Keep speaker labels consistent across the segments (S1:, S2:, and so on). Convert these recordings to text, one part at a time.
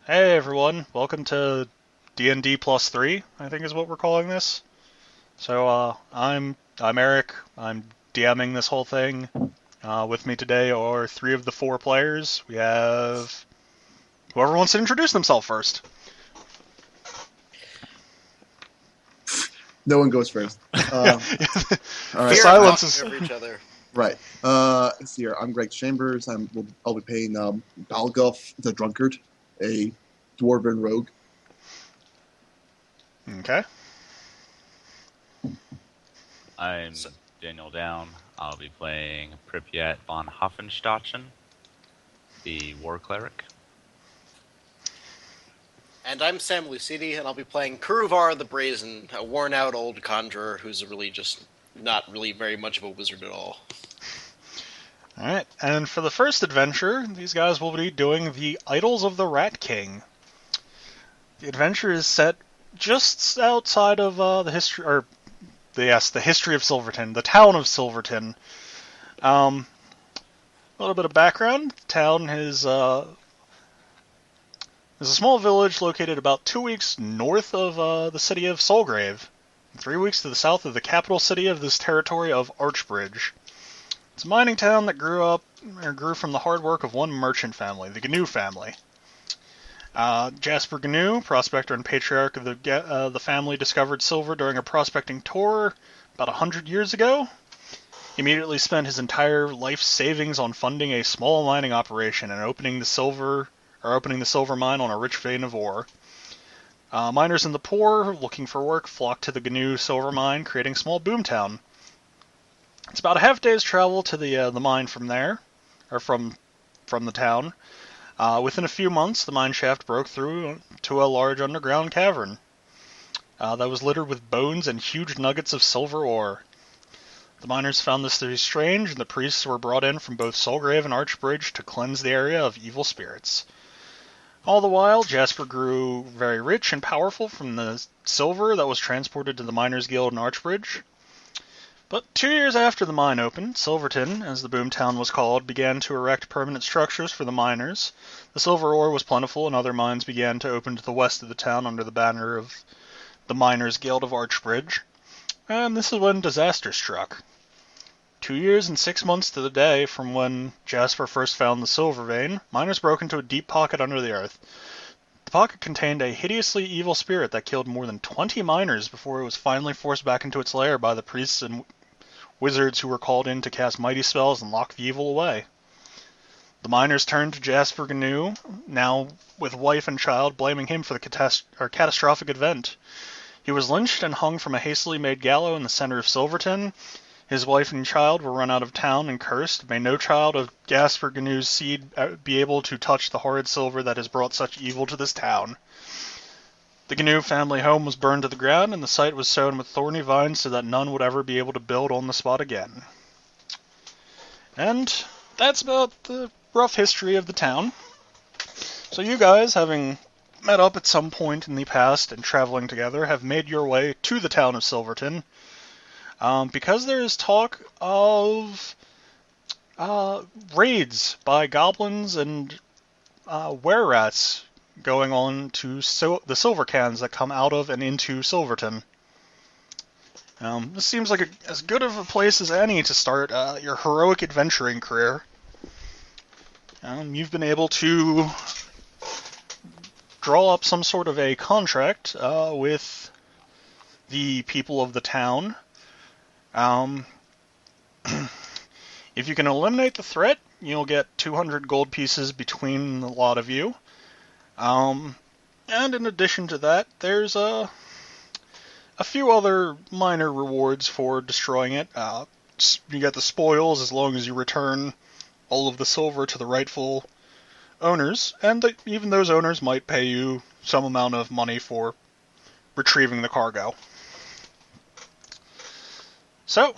S1: Hey everyone, welcome to DND plus 3, I think is what we're calling this. I'm Eric. I'm DMing this whole thing. With me today are three of the four players. We have whoever wants to introduce themselves first.
S2: No one goes first. All
S1: The
S2: right.
S3: Fear of
S1: silence
S3: talking
S1: is
S3: over each other.
S2: Right. Let's see here. I'm Greg Chambers. I'll be playing Bogalf the Drunkard, a dwarven rogue.
S1: okay.
S4: I'm
S3: So-
S4: Daniel Down. I'll be playing Pripyat von Haffenstachen, the War Cleric.
S3: And I'm Sam Lucidi, and I'll be playing Curuvar the Brazen, a worn-out old conjurer who's really just not really very much of a wizard at all.
S1: Alright, and for the first adventure, these guys will be doing the Idylls of the Rat King. The adventure is set just outside of the history of Silverton, the town of Silverton. A little bit of background. The town is a small village located about 2 weeks north of the city of Solgrave, and 3 weeks to the south of the capital city of this territory of Archbridge. It's a mining town that grew from the hard work of one merchant family, the Gnu family. Jasper Gnu, prospector and patriarch of the family, discovered silver during a prospecting tour about 100 years ago. He immediately spent his entire life savings on funding a small mining operation and opening the silver mine on a rich vein of ore. Miners and the poor, looking for work, flocked to the Gnu silver mine, creating a small boomtown. It's about a half day's travel to the mine from there, or from the town. Within a few months, the mine shaft broke through to a large underground cavern that was littered with bones and huge nuggets of silver ore. The miners found this to be strange, and the priests were brought in from both Solgrave and Archbridge to cleanse the area of evil spirits. All the while, Jasper grew very rich and powerful from the silver that was transported to the Miners' Guild in Archbridge. But 2 years after the mine opened, Silverton, as the boomtown was called, began to erect permanent structures for the miners. The silver ore was plentiful, and other mines began to open to the west of the town under the banner of the Miners' Guild of Archbridge. And this is when disaster struck. 2 years and 6 months to the day from when Jasper first found the silver vein, miners broke into a deep pocket under the earth. The pocket contained a hideously evil spirit that killed more than 20 miners before it was finally forced back into its lair by the priests and wizards who were called in to cast mighty spells and lock the evil away. The miners turned to Jasper Gnu, now with wife and child, blaming him for the catastrophic event. He was lynched and hung from a hastily made gallows in the center of Silverton. His wife and child were run out of town and cursed. May no child of Jasper Gnu's seed be able to touch the horrid silver that has brought such evil to this town. The Gnu family home was burned to the ground, and the site was sown with thorny vines so that none would ever be able to build on the spot again. And that's about the rough history of the town. So you guys, having met up at some point in the past and traveling together, have made your way to the town of Silverton. Because there is talk of raids by goblins and were-rats going on to the silver cans that come out of and into Silverton. This seems like as good of a place as any to start your heroic adventuring career. You've been able to draw up some sort of a contract with the people of the town. If you can eliminate the threat, you'll get 200 gold pieces between the lot of you. And in addition to that, there's a few other minor rewards for destroying it. You get the spoils as long as you return all of the silver to the rightful owners, and even those owners might pay you some amount of money for retrieving the cargo. So,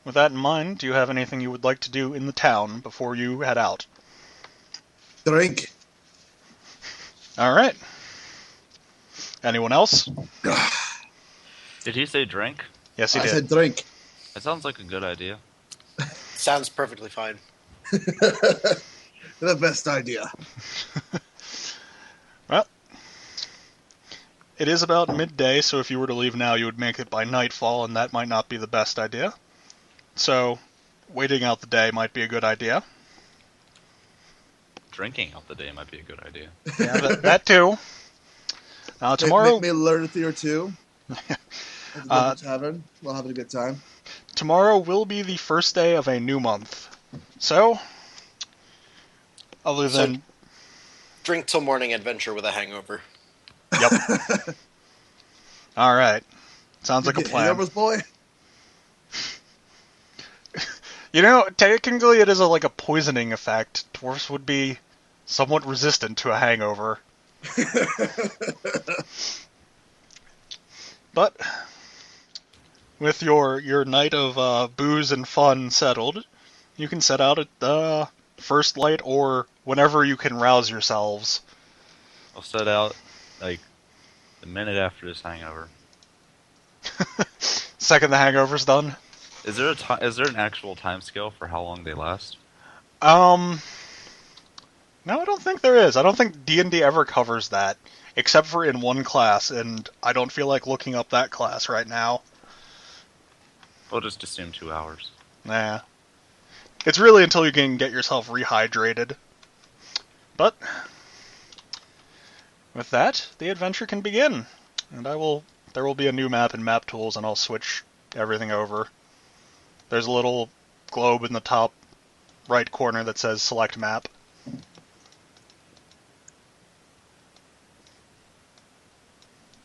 S1: with that in mind, do you have anything you would like to do in the town before you head out?
S2: Drink.
S1: Alright. Anyone else?
S4: Did he say drink?
S1: Yes, he
S2: I
S1: did.
S2: said drink.
S4: That sounds like a good idea.
S3: Sounds perfectly fine.
S2: The best idea.
S1: it is about midday, so if you were to leave now, you would make it by nightfall, and that might not be the best idea. So, waiting out the day might be a good idea.
S4: Drinking out the day might be a good idea.
S1: Yeah, that too. Tomorrow...
S2: Maybe learn a thing or two. At the local tavern. We'll have a good time.
S1: Tomorrow will be the first day of a new month. So, other than...
S3: drink till morning adventure with a hangover.
S1: Yep. Alright. Sounds like a plan.
S2: Hangovers, boy?
S1: You know, technically it is like a poisoning effect. Dwarfs would be somewhat resistant to a hangover. But, with your night of booze and fun settled, you can set out at first light or whenever you can rouse yourselves.
S4: I'll set out, like, the minute after this hangover.
S1: Second the hangover's done.
S4: Is there an actual time scale for how long they last?
S1: No, I don't think there is. I don't think D&D ever covers that, except for in one class, and I don't feel like looking up that class right now.
S4: We'll just assume 2 hours.
S1: Nah. It's really until you can get yourself rehydrated. But, with that, the adventure can begin. And there will be a new map in Map Tools, and I'll switch everything over. There's a little globe in the top right corner that says Select Map.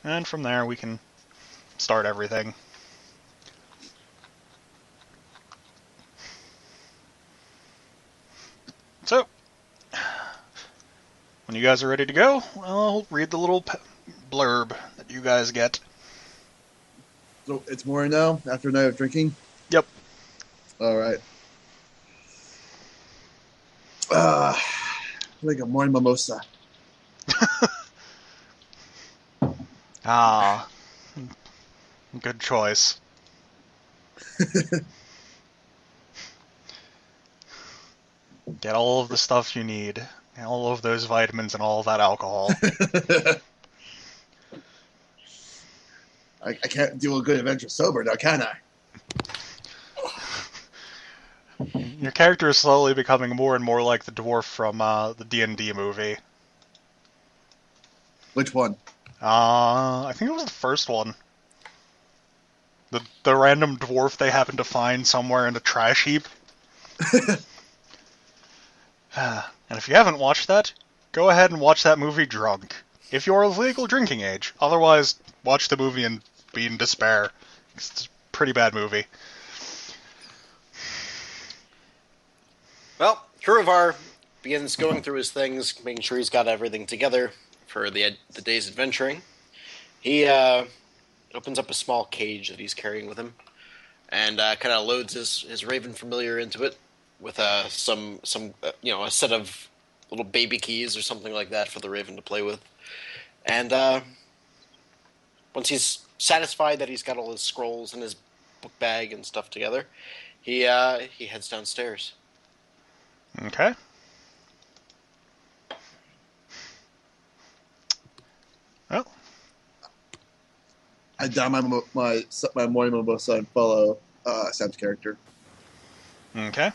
S1: And from there, we can start everything. So, when you guys are ready to go, I'll read the little blurb that you guys get.
S2: So it's morning now, after a night of drinking?
S1: Yep.
S2: Alright. Like a morning mimosa.
S1: Ah, good choice. Get all of the stuff you need. All of those vitamins and all of that alcohol.
S2: I can't do a good adventure sober now, can I?
S1: Your character is slowly becoming more and more like the dwarf from the D&D movie.
S2: Which one?
S1: I think it was the first one. The random dwarf they happen to find somewhere in a trash heap. And if you haven't watched that, go ahead and watch that movie drunk. If you're of legal drinking age. Otherwise, watch the movie and be in despair. It's a pretty bad movie.
S3: Well, Curuvar begins going through his things, making sure he's got everything together for the day's adventuring. He opens up a small cage that he's carrying with him, and kind of loads his Raven Familiar into it with a set of little baby keys or something like that for the Raven to play with. And once he's satisfied that he's got all his scrolls and his book bag and stuff together, he heads downstairs.
S1: Okay. Well,
S2: I down my morning mimosa and follow Sam's character.
S1: okay.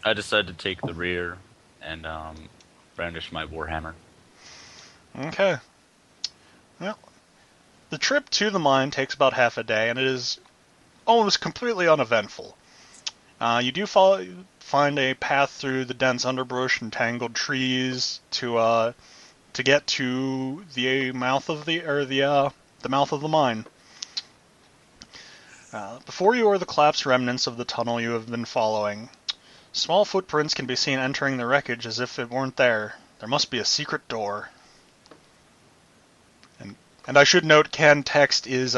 S4: I decided to take the rear and brandish my warhammer.
S1: Okay. Well, the trip to the mine takes about half a day, and it is almost completely uneventful. You do find a path through the dense underbrush and tangled trees to get to the mouth of the mouth of the mine. Before you are the collapsed remnants of the tunnel you have been following. Small footprints can be seen entering the wreckage as if it weren't there. There must be a secret door. And I should note, canned text is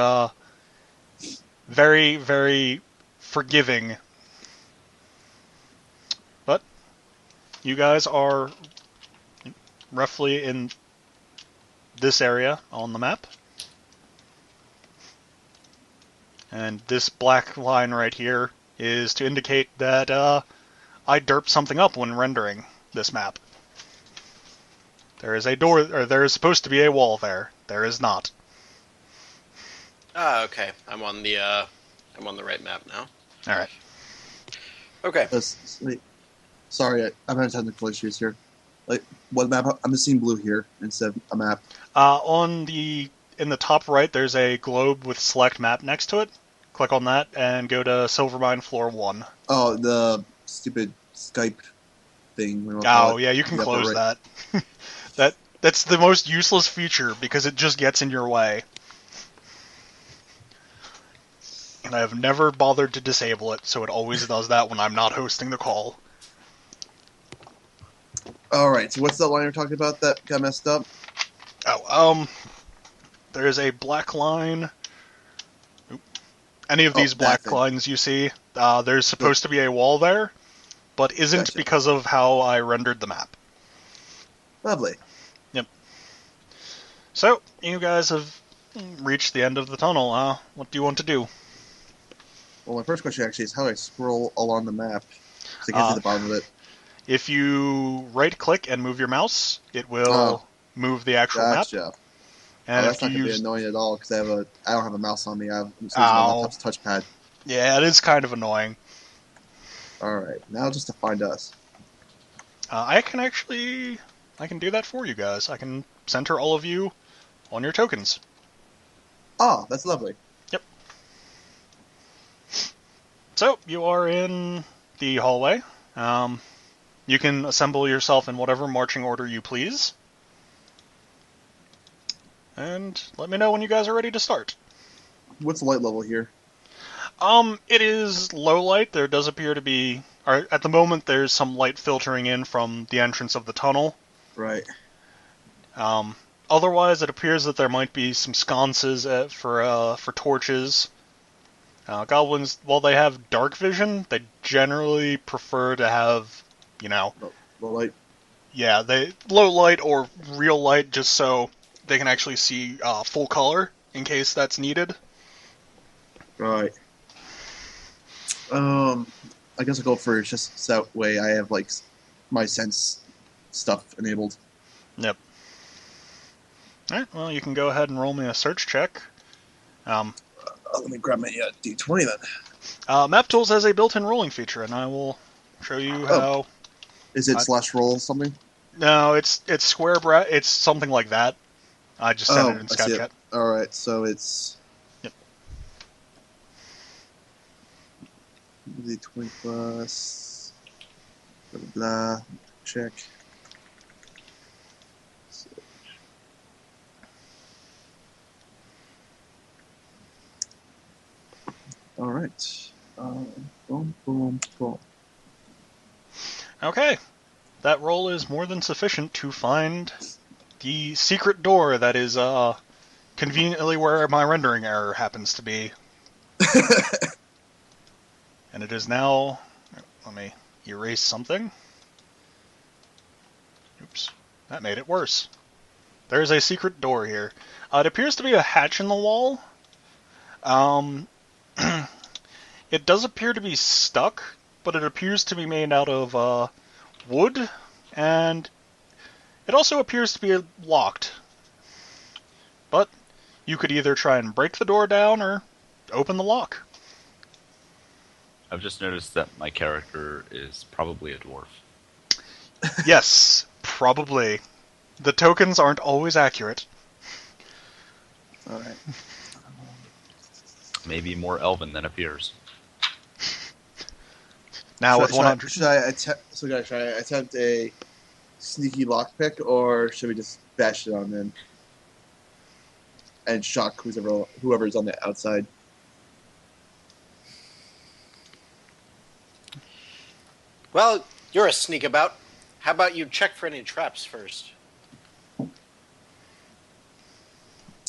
S1: very, very forgiving. But you guys are roughly in this area on the map. And this black line right here is to indicate that I derped something up when rendering this map. There is a door, or there is supposed to be a wall there. There is not.
S3: Ah, okay. I'm on the right map now.
S1: All right.
S3: Okay.
S2: Wait, sorry, I'm having technical issues here. Like, what map? I'm just seeing blue here instead of a map.
S1: In the top right, there's a globe with select map next to it. Click on that and go to Silvermine Floor 1.
S2: Oh, the stupid Skype thing.
S1: Oh, yeah, you can close that. That's the most useless feature because it just gets in your way. And I have never bothered to disable it, so it always does that when I'm not hosting the call.
S2: Alright, so what's that line you're talking about that got messed up?
S1: There's a black line. Any of these black lines you see, there's supposed to be a wall there, but isn't because of how I rendered the map.
S2: Lovely.
S1: Yep. So, you guys have reached the end of the tunnel. What do you want to do?
S2: Well, my first question actually is how do I scroll along the map to get to the bottom of it?
S1: If you right-click and move your mouse, it will move the actual map.
S2: And that's not going to be annoying at all because I don't have a mouse on me. I'm using my laptop's touchpad.
S1: Yeah, it is kind of annoying.
S2: Alright, now just to find us.
S1: I can do that for you guys. I can center all of you on your tokens.
S2: Oh, that's lovely.
S1: Yep. So, you are in the hallway. You can assemble yourself in whatever marching order you please. And let me know when you guys are ready to start.
S2: What's the light level here?
S1: It is low light. There does appear to be... at the moment, there's some light filtering in from the entrance of the tunnel.
S2: Right.
S1: Otherwise, it appears that there might be some sconces for torches. Goblins, while they have dark vision, they generally prefer to have,
S2: low light.
S1: Yeah, low light or real light, just so they can actually see full color in case that's needed.
S2: Right. I guess I'll go for just so that way I have my sense stuff enabled.
S1: Yep. Alright, well, you can go ahead and roll me a search check.
S2: Let me grab my D20 then.
S1: Map Tools has a built-in rolling feature, and I will show you how...
S2: Is it /roll something?
S1: No, it's square it's something like that. I just sent it in Skychat.
S2: Alright, so it's...
S1: Yep.
S2: D20 plus... Blah, blah, blah. Check. Alright. Boom, boom, boom.
S1: Okay. That roll is more than sufficient to find the secret door that is conveniently where my rendering error happens to be. And it is now... Let me erase something. Oops. That made it worse. There is a secret door here. It appears to be a hatch in the wall. It does appear to be stuck, but it appears to be made out of wood, and it also appears to be locked. But you could either try and break the door down or open the lock.
S4: I've just noticed that my character is probably a dwarf.
S1: Yes, probably. The tokens aren't always accurate.
S2: Alright.
S4: Maybe more elven than appears.
S1: Now with 100...
S2: Should I attempt a sneaky lockpick, or should we just bash it on in and shock whoever's on the outside?
S3: Well, you're a sneak about. How about you check for any traps first?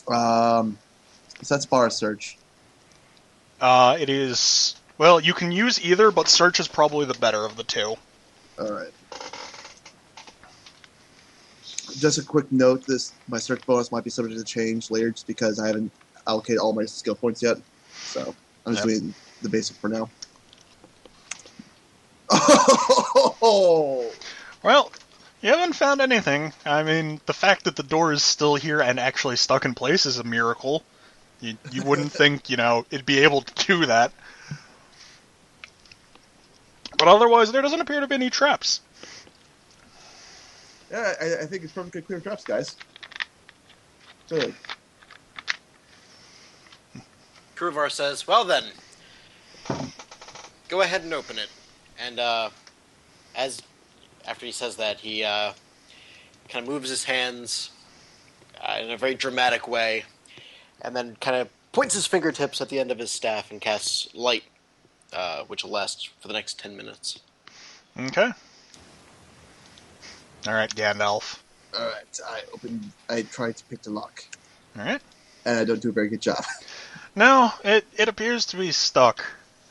S2: So that's bar search.
S1: It is... Well, you can use either, but search is probably the better of the two.
S2: Alright. Just a quick note, my search bonus might be subject to change later just because I haven't allocated all my skill points yet. So, I'm just doing the basic for now. Oh!
S1: Well, You haven't found anything. I mean, the fact that the door is still here and actually stuck in place is a miracle. You wouldn't think, it'd be able to do that. But otherwise, there doesn't appear to be any traps.
S2: Yeah, I think it's perfectly clear traps, guys. Clearly.
S3: Curuvar says, "Well then, go ahead and open it." And after he says that, he kind of moves his hands in a very dramatic way, and then kind of points his fingertips at the end of his staff and casts light, which will last for the next 10 minutes.
S1: Okay. Alright, Gandalf.
S2: Alright, I try to pick the lock.
S1: Alright.
S2: And I don't do a very good job.
S1: No, it appears to be stuck.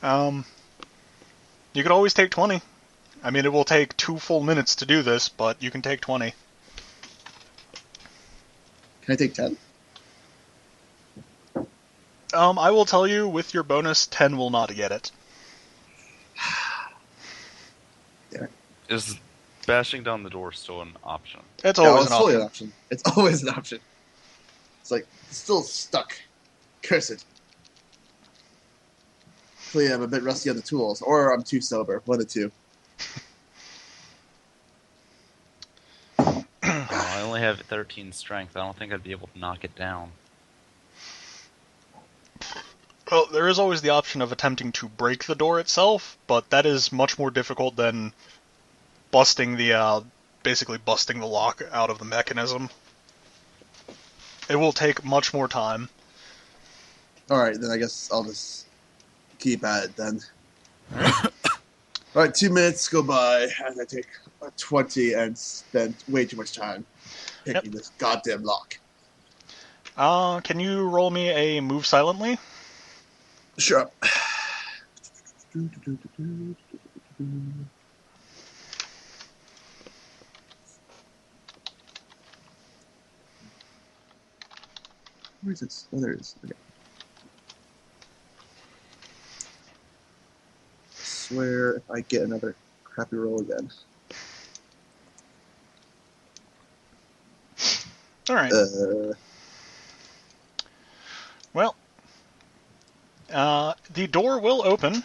S1: You could always take 20. I mean, it will take 2 full minutes to do this, but you can take 20.
S2: Can I take 10?
S1: I will tell you, with your bonus, 10 will not get it.
S2: Yeah.
S4: Is bashing down the door still an option?
S1: It's always
S2: it's
S1: an
S2: fully
S1: option.
S2: an option. It's always an option. It's like, it's still stuck. Curse it. Clearly, I'm a bit rusty on the tools, or I'm too sober. One of the two.
S4: I only have 13 strength. I don't think I'd be able to knock it down.
S1: Well, there is always the option of attempting to break the door itself, but that is much more difficult than basically busting the lock out of the mechanism. It will take much more time.
S2: Alright, then I guess I'll just keep at it then. Alright, 2 minutes go by, and I take 20 and spend way too much time picking this goddamn lock.
S1: Can you roll me a move silently?
S2: Sure. Where is this? Oh, there it is. Okay. I swear if I get another crappy roll again.
S1: Alright. Well, the door will open,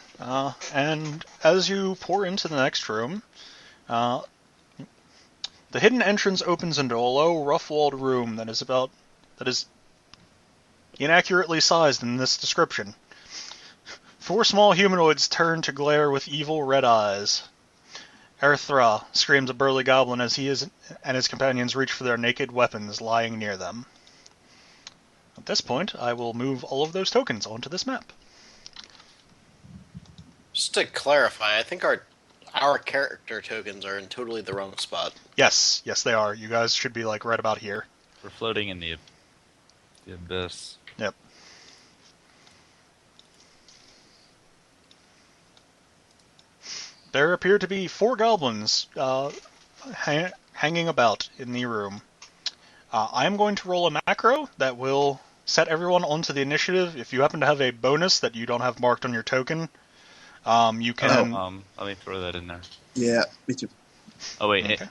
S1: and as you pour into the next room, the hidden entrance opens into a low, rough-walled room that is inaccurately sized in this description. 4 small humanoids turn to glare with evil red eyes. Erthra screams a burly goblin as he and his companions reach for their naked weapons lying near them. At this point, I will move all of those tokens onto this map.
S3: Just to clarify, I think our character tokens are in totally the wrong spot.
S1: Yes, they are. You guys should be right about here.
S4: We're floating in the abyss.
S1: Yep. There appear to be 4 goblins hanging about in the room. I'm going to roll a macro that will set everyone onto the initiative. If you happen to have a bonus that you don't have marked on your token, you can...
S4: let me throw that in there.
S2: Yeah, me too.
S4: Oh, wait.
S1: Okay.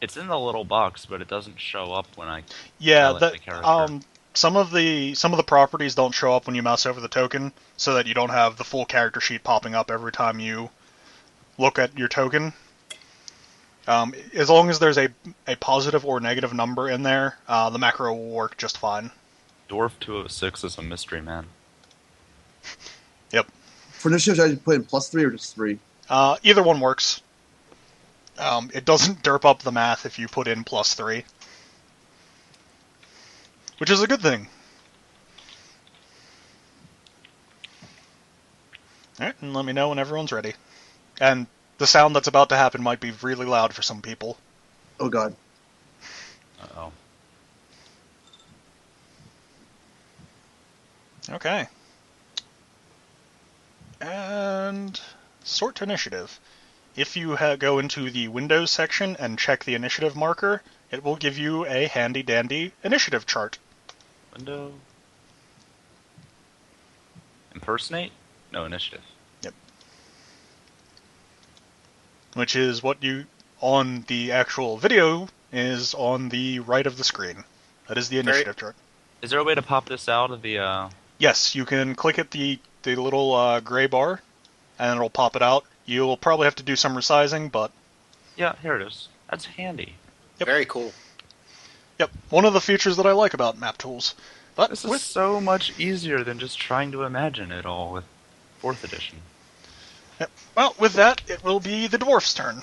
S4: It's in the little box, but it doesn't show up when I
S1: Yeah,
S4: highlight the character.
S1: some of the properties don't show up when you mouse over the token, so that you don't have the full character sheet popping up every time you look at your token. As long as there's a positive or negative number in there, the macro will work just fine.
S4: Dwarf 206 is a mystery man.
S1: Yep.
S2: For initiative, I put in +3 or just 3?
S1: Either one works. It doesn't derp up the math if you put in +3. Which is a good thing. Alright, and let me know when everyone's ready. And the sound that's about to happen might be really loud for some people.
S2: Oh god.
S4: Uh-oh.
S1: Okay. And sort to initiative. If you go into the Windows section and check the initiative marker, it will give you a handy-dandy initiative chart.
S4: Window. Impersonate? No, initiative.
S1: Yep. Which is what you on the actual video is on the right of the screen. That is the initiative chart.
S4: Is there a way to pop this out of the?
S1: Yes, you can click at the little gray bar, and it'll pop it out. You'll probably have to do some resizing, but
S4: Yeah, here it is. That's handy.
S1: Yep.
S3: Very cool.
S1: Yep, one of the features that I like about map tools. But
S4: This is so much easier than just trying to imagine it all with 4th edition.
S1: Yep. Well, with that, it will be the dwarf's turn.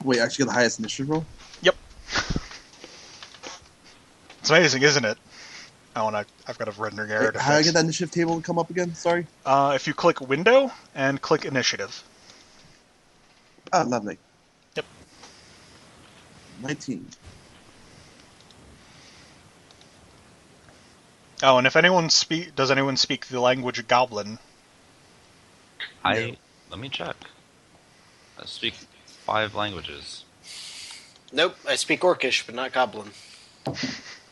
S2: Wait, actually get the highest initiative roll?
S1: Yep. It's amazing, isn't it? Oh, and I've got a rendering error.
S2: Wait, how do I get that initiative table to come up again? Sorry.
S1: If you click Window and click Initiative.
S2: Ah, lovely.
S1: Yep.
S2: 19.
S1: Oh, and if does anyone speak the language Goblin?
S4: Let me check. I speak 5 languages.
S3: Nope, I speak Orcish, but not Goblin.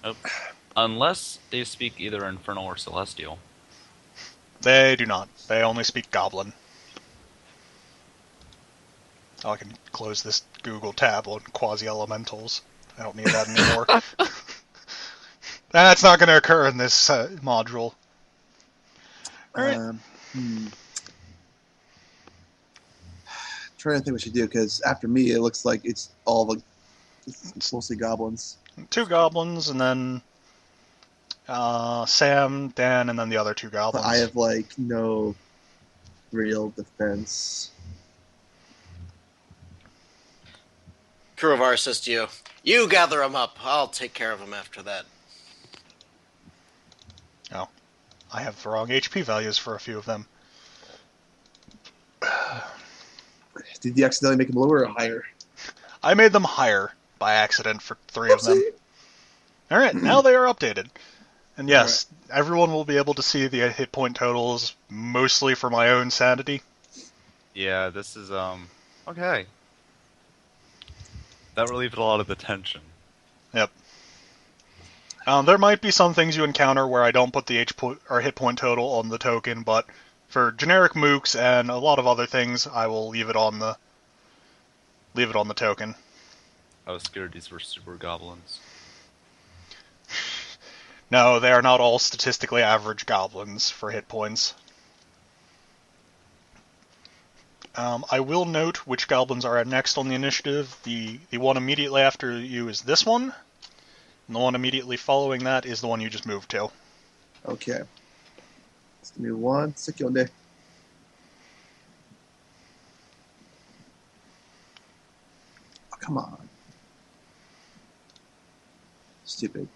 S4: Nope. Unless they speak either Infernal or Celestial.
S1: They do not. They only speak Goblin. Oh, I can close this Google tab on quasi-elementals. I don't need that anymore. That's not going to occur in this module. Alright.
S2: Trying to think what we should do, because after me, it looks like it's mostly goblins.
S1: 2 goblins, and then Sam, Dan, and then the other 2 goblins.
S2: But I have, no real defense.
S3: Curuvar says to you, "You gather them up. I'll take care of them after that."
S1: Oh. I have the wrong HP values for a few of them.
S2: Did you accidentally make them lower or higher?
S1: I made them higher by accident for 3 of them. Alright, now they are updated. And yes, everyone will be able to see the hit point totals, mostly for my own sanity.
S4: Yeah, this is, okay. That relieved a lot of the tension.
S1: Yep. There might be some things you encounter where I don't put the hit point total on the token, but for generic mooks and a lot of other things, I will leave it on the token.
S4: I was scared these were super goblins.
S1: No, they are not all statistically average goblins for hit points. I will note which goblins are next on the initiative. The one immediately after you is this one, and the one immediately following that is the one you just moved to.
S2: Okay. Just give me 1 second. Oh, come on. Stupid.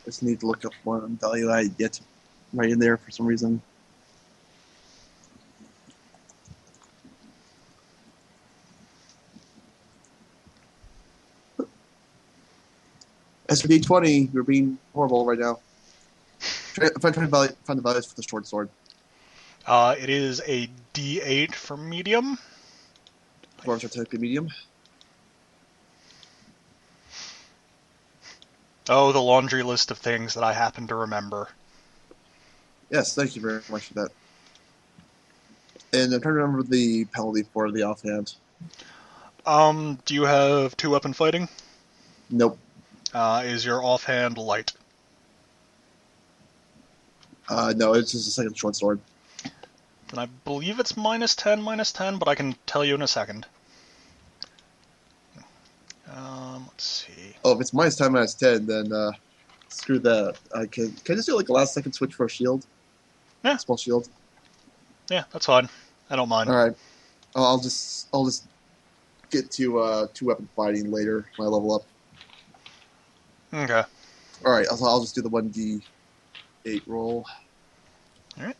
S2: I just need to look up one value I get right in there for some reason. As for D20, you're being horrible right now. I'm trying to find the values for the short sword.
S1: It is a D8 for medium.
S2: Dwarves are typically medium.
S1: Oh, the laundry list of things that I happen to remember.
S2: Yes, thank you very much for that. And I'm trying to remember the penalty for the offhand.
S1: Do you have 2 weapon fighting?
S2: Nope.
S1: Is your offhand light?
S2: No, it's just a second short sword.
S1: And I believe it's -10, but I can tell you in a second. Let's see.
S2: Oh, if it's -10, -10, then screw that. Can I just do a last second switch for a shield?
S1: Yeah.
S2: Small shield.
S1: Yeah, that's fine. I don't mind.
S2: All right. I'll just get to 2 weapon fighting later when I level up.
S1: Okay.
S2: All right. I'll just do the 1d8 roll.
S1: All right.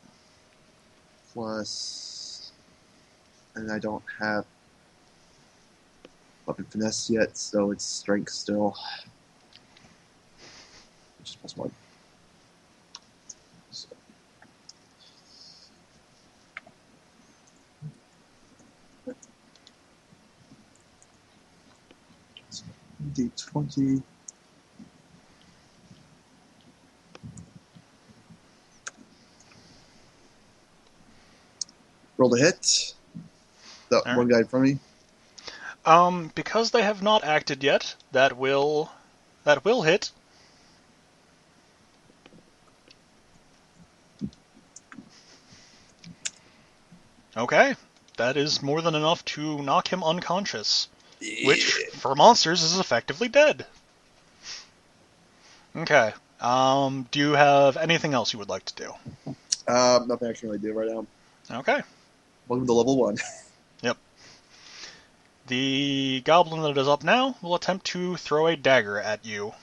S2: Plus, and I don't have weapon finesse yet, so it's strength still. Which is +1. So. D20. Roll the hit. The
S1: All
S2: one guy in front of me.
S1: Because they have not acted yet, that will hit. Okay, that is more than enough to knock him unconscious, which, for monsters, is effectively dead. Okay, do you have anything else you would like to do?
S2: Nothing I can really do right now.
S1: Okay.
S2: Welcome to level 1.
S1: Yep. The goblin that is up now will attempt to throw a dagger at you.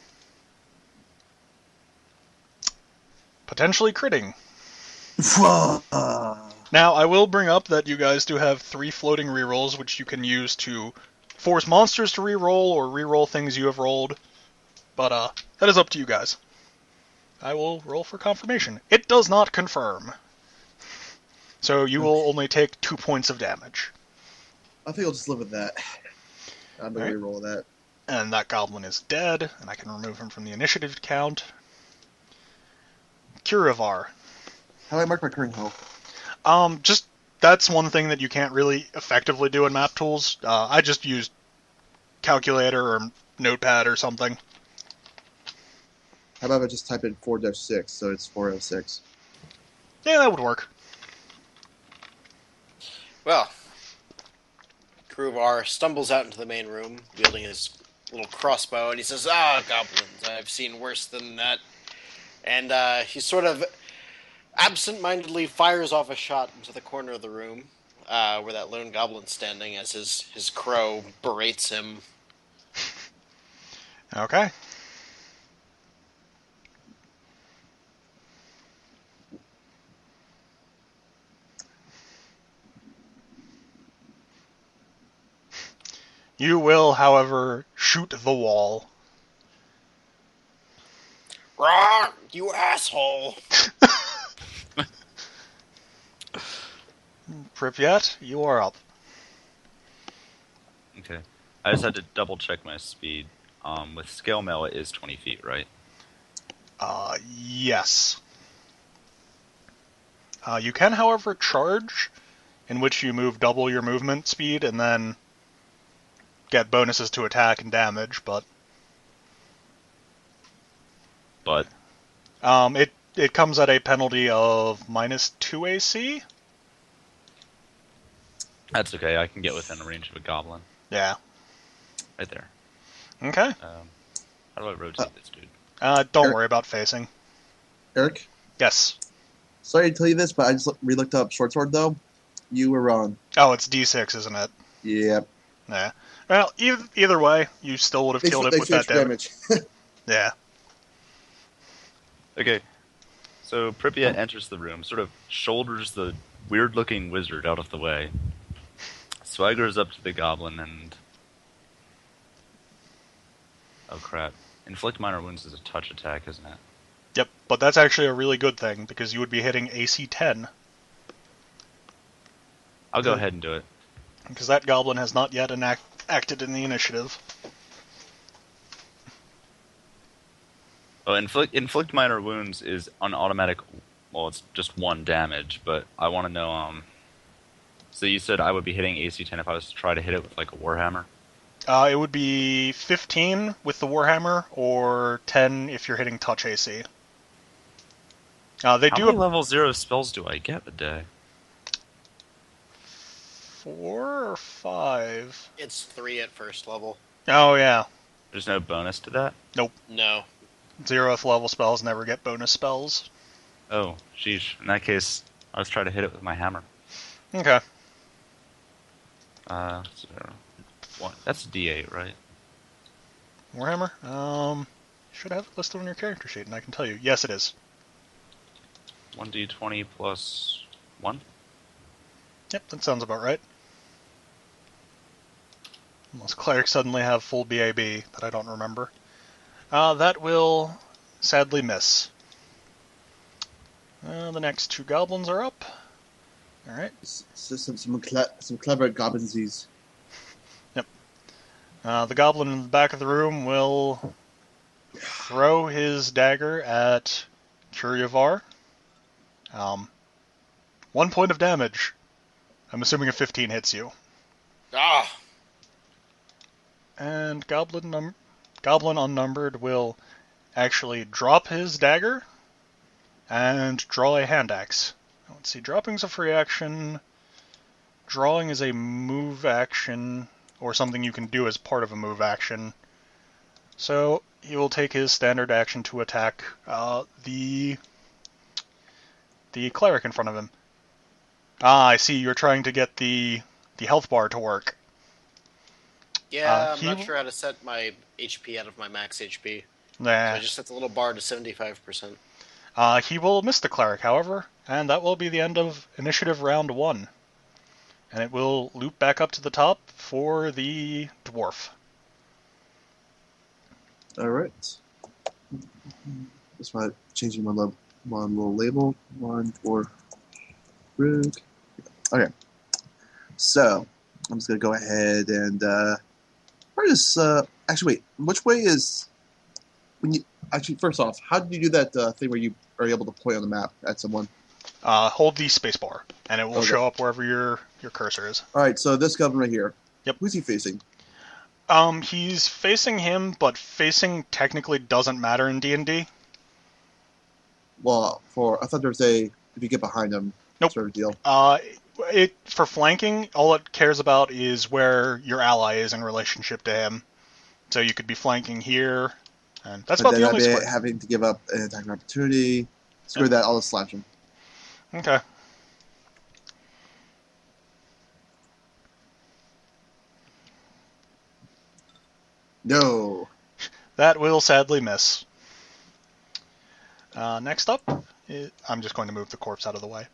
S1: Potentially critting. Now, I will bring up that you guys do have 3 floating rerolls, which you can use to force monsters to reroll or reroll things you have rolled. But, that is up to you guys. I will roll for confirmation. It does not confirm. So you will only take 2 points of damage.
S2: I think I'll just live with that. I'm going to
S1: Alright.
S2: reroll that.
S1: And that goblin is dead, and I can remove him from the initiative count. Curuvar.
S2: How do I mark my current health?
S1: Just, that's one thing that you can't really effectively do in map tools. I just used calculator or notepad or something.
S2: How about I just type in 4-6, so it's 406.
S1: Yeah, that would work.
S3: Well, Curuvar stumbles out into the main room, wielding his little crossbow, and he says, goblins, I've seen worse than that. And he sort of absent-mindedly fires off a shot into the corner of the room, where that lone goblin's standing, as his crow berates him.
S1: Okay. You will, however, shoot the wall.
S3: Rawr, you asshole!
S1: Pripyat, you are up.
S4: Okay. I just had to double check my speed. With scale mail, it is 20 feet, right?
S1: Yes. You can, however, charge, in which you move double your movement speed and then get bonuses to attack and damage, but it comes at a penalty of -2 AC.
S4: That's okay. I can get within range of a goblin.
S1: Yeah.
S4: Right there.
S1: Okay.
S4: How do I rotate this dude?
S1: Don't worry about facing.
S2: Eric?
S1: Yes.
S2: Sorry to tell you this, but I just re-looked up short sword, though. You were wrong.
S1: Oh, it's D6, isn't it?
S2: Yep.
S1: Yeah. Well, either way, you still would have killed it with that damage. Yeah.
S4: Okay. So Pripyat enters the room, sort of shoulders the weird-looking wizard out of the way, swaggers up to the goblin, and... Oh, crap. Inflict minor wounds is a touch attack, isn't it?
S1: Yep, but that's actually a really good thing, because you would be hitting AC 10.
S4: I'll go ahead and do it.
S1: Because that goblin has not yet acted in the initiative.
S4: Oh, inflict minor wounds is an automatic... Well, it's just 1 damage, but I want to know... So you said I would be hitting AC 10 if I was to try to hit it with, like, a warhammer?
S1: It would be 15 with the warhammer, or 10 if you're hitting touch AC.
S4: How many level 0 spells do I get a day?
S1: 4 or 5?
S3: It's 3 at first level.
S1: Oh, yeah.
S4: There's no bonus to that?
S1: Nope.
S3: No.
S1: 0th level spells never get bonus spells.
S4: Oh, sheesh. In that case, I'll just try to hit it with my hammer.
S1: Okay.
S4: That's D8, right?
S1: Warhammer? Should have it listed on your character sheet, and I can tell you. Yes, it is.
S4: 1d20 plus 1?
S1: Yep, that sounds about right. Unless clerics suddenly have full BAB that I don't remember. That will sadly miss. The next 2 goblins are up. Alright.
S2: Some clever goblinsies.
S1: Yep. The goblin in the back of the room will throw his dagger at Curuvar. 1 point of damage. I'm assuming a 15 hits you.
S3: Ah!
S1: And Goblin Unnumbered will actually drop his dagger and draw a hand axe. Let's see, dropping's a free action. Drawing is a move action, or something you can do as part of a move action. So he will take his standard action to attack the cleric in front of him. I see, you're trying to get the health bar to work.
S3: Yeah, I'm not sure how to set my HP out of my max HP.
S1: Nah.
S3: So I just set the little bar to 75%.
S1: He will miss the cleric, however, and that will be the end of initiative round 1. And it will loop back up to the top for the dwarf.
S2: Alright. Just want changing one little label. One for Rook. Okay. So, I'm just going to go ahead and actually, wait. Which way is... first off, how did you do that thing where you are able to point on the map at someone?
S1: Hold the spacebar, and it will
S2: Okay.
S1: show up wherever your cursor is.
S2: Alright, so this goblin right here.
S1: Yep.
S2: Who's he facing?
S1: He's facing him, but facing technically doesn't matter in D&D.
S2: Well, I thought there was if you get behind him,
S1: Nope.
S2: sort of deal.
S1: For flanking, all it cares about is where your ally is in relationship to him. So you could be flanking here, and that's
S2: But
S1: about
S2: then
S1: the only
S2: I'd be
S1: split.
S2: having to give up an attack opportunity. Screw that, I'll just slash him.
S1: Okay.
S2: No.
S1: That will sadly miss. Next up, I'm just going to move the corpse out of the way.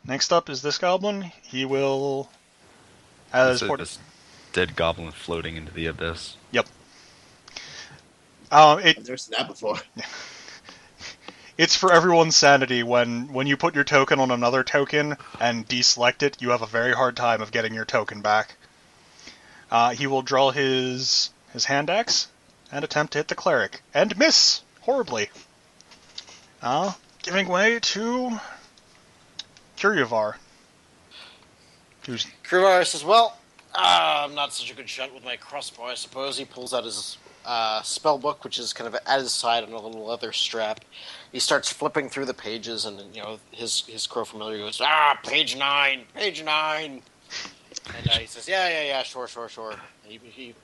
S1: Next up is this goblin. He will...
S4: This dead goblin floating into the abyss.
S1: Yep.
S2: I've never seen that before.
S1: It's for everyone's sanity. When you put your token on another token and deselect it, you have a very hard time of getting your token back. He will draw his hand axe and attempt to hit the cleric. And miss! Horribly. Giving way to Curuvar.
S3: Curuvar says, well, I'm not such a good shot with my crossbow, I suppose. He pulls out his spell book, which is kind of at his side on a little leather strap. He starts flipping through the pages, and his crow familiar goes, page 9, page 9. And he says, yeah, sure. And he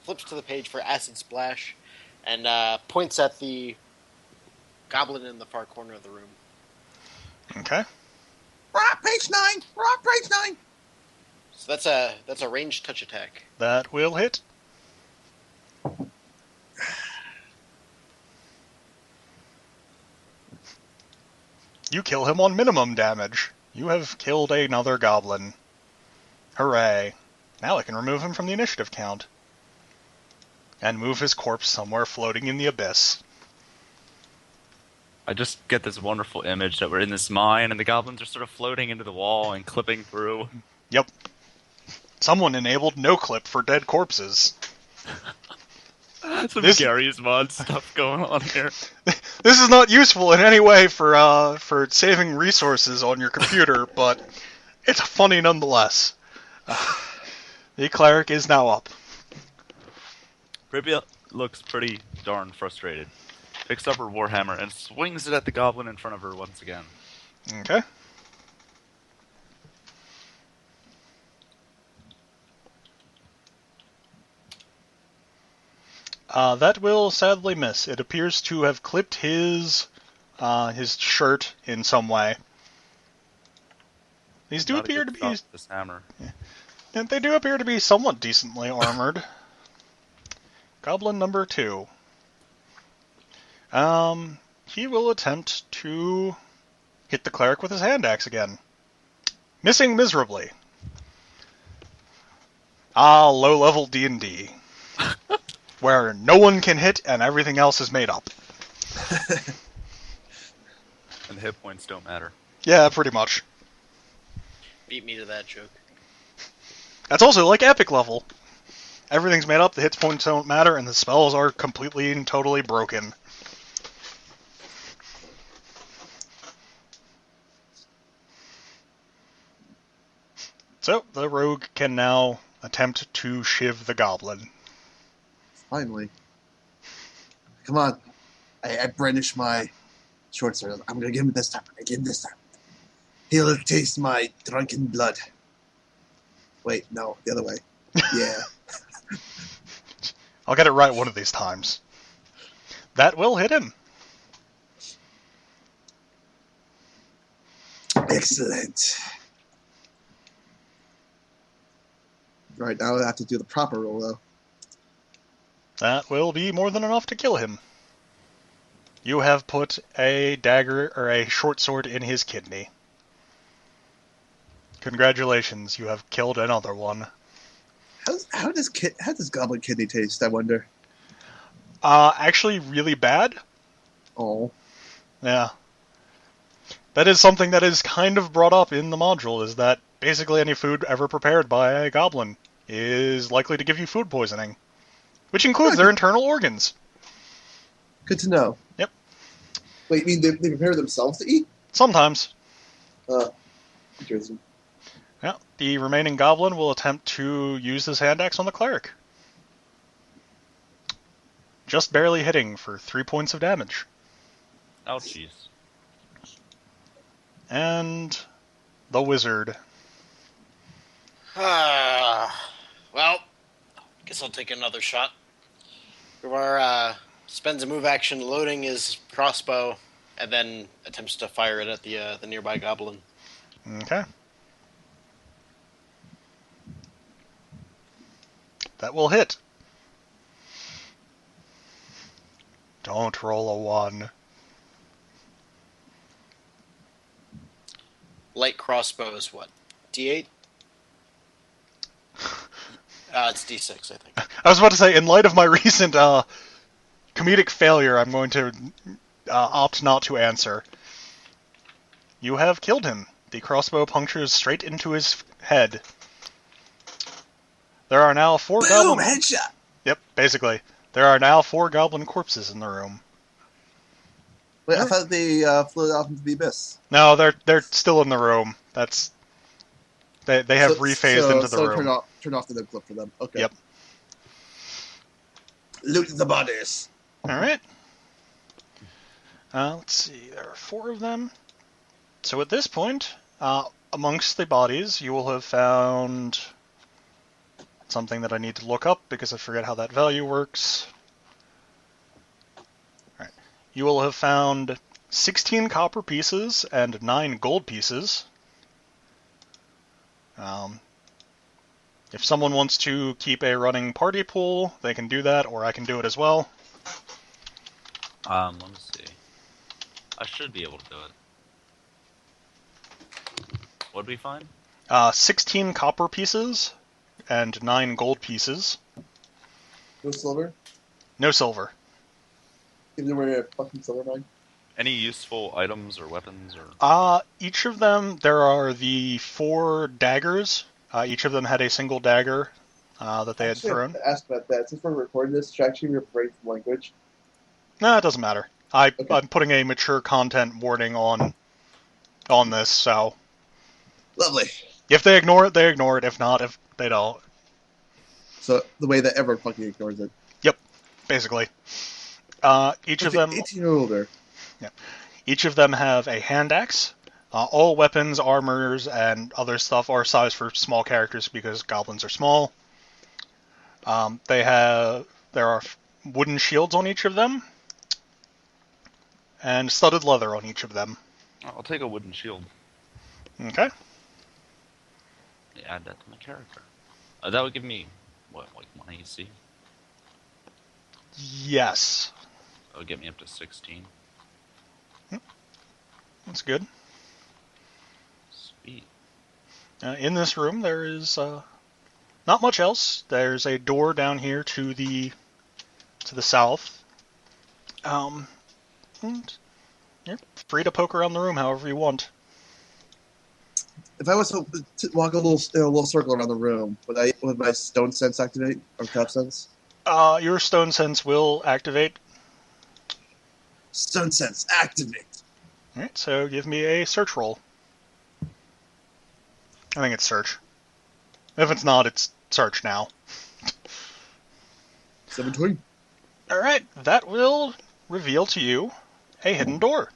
S3: flips to the page for Acid Splash, and points at the goblin in the far corner of the room.
S1: Okay.
S2: Page 9! Page 9!
S3: So that's a ranged touch attack.
S1: That will hit. You kill him on minimum damage. You have killed another goblin. Hooray. Now I can remove him from the initiative count. And move his corpse somewhere floating in the abyss.
S4: I just get this wonderful image that we're in this mine and the goblins are sort of floating into the wall and clipping through.
S1: Yep. Someone enabled no-clip for dead corpses.
S4: Some Gary's Mod stuff going on here.
S1: This is not useful in any way for saving resources on your computer, but it's funny nonetheless. The cleric is now up.
S4: Pripyat looks pretty darn frustrated. Picks up her warhammer and swings it at the goblin in front of her once again.
S1: Okay. That will sadly miss. It appears to have clipped his shirt in some way. These do appear to be...
S4: This hammer.
S1: And they do appear to be somewhat decently armored. Goblin number 2. He will attempt to hit the cleric with his hand axe again. Missing miserably. Low-level D&D. Where no one can hit and everything else is made up.
S4: And the hit points don't matter.
S1: Yeah, pretty much.
S3: Beat me to that joke.
S1: That's also like epic level. Everything's made up, the hit points don't matter, and the spells are completely and totally broken. So, the rogue can now attempt to shiv the goblin.
S2: Finally. Come on. I brandish my short sword. I'm gonna give him this time. He'll taste my drunken blood. Wait, no, the other way. Yeah.
S1: I'll get it right one of these times. That will hit him.
S2: Excellent. Right, now I have to do the proper roll, though.
S1: That will be more than enough to kill him. You have put a dagger or a short sword in his kidney. Congratulations, you have killed another one.
S2: How does goblin kidney taste, I wonder?
S1: Actually really bad.
S2: Oh.
S1: Yeah. That is something that is kind of brought up in the module, is that basically any food ever prepared by a goblin is likely to give you food poisoning. Which includes their internal organs.
S2: Good to know.
S1: Yep.
S2: Wait, you mean they prepare themselves to eat?
S1: Sometimes.
S2: Interesting.
S1: Yeah. The remaining goblin will attempt to use his hand axe on the cleric. Just barely hitting for 3 points of damage.
S4: Ouchies.
S1: And the wizard.
S3: Well, guess I'll take another shot. Curuvar spends a move action loading his crossbow, and then attempts to fire it at the nearby goblin.
S1: Okay. That will hit. Don't roll a 1.
S3: Light crossbow is what? D8? It's D6, I think.
S1: I was about to say, in light of my recent comedic failure, I'm going to opt not to answer. You have killed him. The crossbow punctures straight into his head. There are now 4
S2: Boom!
S1: goblin...
S2: Headshot!
S1: Yep, basically. There are now 4 goblin corpses in the room.
S2: Wait, I thought they floated off into the abyss.
S1: No, they're still in the room. That's... They have rephased into the room.
S2: Turn off the nib clip for them. Okay.
S1: Yep.
S2: Loot the bodies.
S1: Alright. Let's see, there are 4 of them. So at this point, amongst the bodies, you will have found something that I need to look up because I forget how that value works. Alright. You will have found 16 copper pieces and 9 gold pieces. If someone wants to keep a running party pool, they can do that, or I can do it as well.
S4: Let me see. I should be able to do it. What'd we find?
S1: 16 copper pieces and 9 gold pieces.
S2: No silver?
S1: No silver.
S2: Is there a fucking silver mine?
S4: Any useful items or weapons or?
S1: Each of them, there are the 4 daggers. Each of them had a single dagger that they had thrown.
S2: I have to ask about that. Since we're recording this, should I actually refrain from language?
S1: No, it doesn't matter. I'm putting a mature content warning on this, so...
S2: Lovely.
S1: If they ignore it, they ignore it. If not, if they don't.
S2: So, the way that everyone fucking ignores it.
S1: Yep, basically. Each of them...
S2: 18 or older.
S1: Yep. Each of them have a hand axe. All weapons, armors, and other stuff are sized for small characters because goblins are small. There are wooden shields on each of them, and studded leather on each of them.
S4: I'll take a wooden shield.
S1: Okay.
S4: Add that to my character. That would give me, what, like 1 AC?
S1: Yes.
S4: That would get me up to 16.
S1: That's good.
S4: Sweet.
S1: In this room, there is not much else. There's a door down here to the south. And you're free to poke around the room however you want.
S2: If I was to walk a little circle around the room, would my stone sense activate or craft sense?
S1: Your stone sense will activate.
S2: Stone sense activate.
S1: Alright, so give me a search roll. I think it's search. If it's not, it's search now.
S2: 17.
S1: Alright, that will reveal to you a hidden door.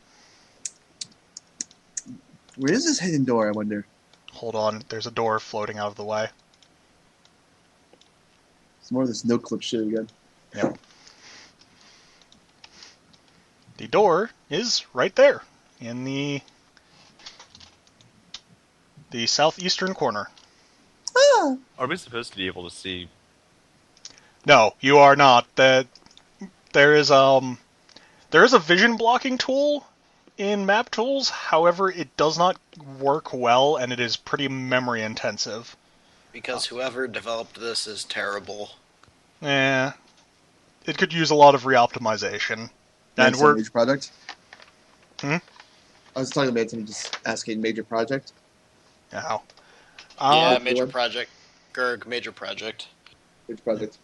S2: Where is this hidden door, I wonder?
S1: Hold on, there's a door floating out of the way.
S2: It's more of this no-clip shit again.
S1: Yep. The door is right there, in the southeastern corner.
S2: Ah!
S4: Are we supposed to be able to see?
S1: No, you are not. There is a vision blocking tool in map tools. However, it does not work well, and it is pretty memory intensive.
S3: Because whoever developed this is terrible.
S1: It could use a lot of reoptimization. And
S2: That's a major project?
S1: Hmm?
S2: I was talking about something just asking major project.
S1: Ow.
S3: Yeah, major project. Gerg, major project.
S2: Major project.